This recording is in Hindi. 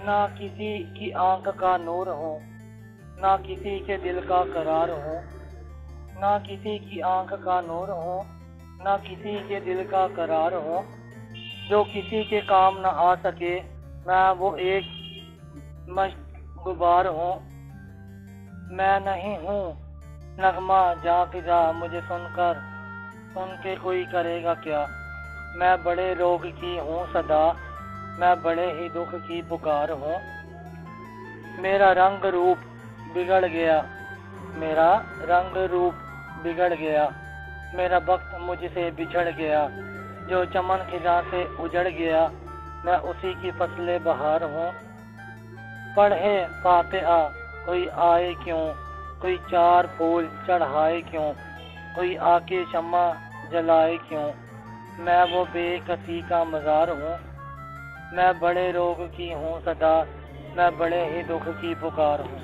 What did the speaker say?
ना किसी की आंख का नूर हो, ना किसी के दिल का करार हो। ना किसी की आंख का नूर हो, ना किसी के दिल का करार हो। जो किसी के काम न आ सके, मैं वो एक मस्त गुबार हूँ। मैं नहीं हूँ नगमा जा फिजा, मुझे सुन के कोई करेगा क्या। मैं बड़े रोग की हूँ सदा, मैं बड़े ही दुख की पुकार हूँ। मेरा रंग रूप बिगड़ गया, मेरा रंग रूप बिगड़ गया। मेरा वक्त मुझसे बिछड़ गया, जो चमन खिजा से उजड़ गया। मैं उसी की फसले बहार हूँ। पढ़े फातिहा कोई आए क्यों, कोई चार फूल चढ़ाए क्यों, कोई आके शम्मा जलाए क्यों। मैं वो बेकसी का मज़ार हूँ। मैं बड़े रोग की हूँ सदा, मैं बड़े ही दुख की पुकार हूँ।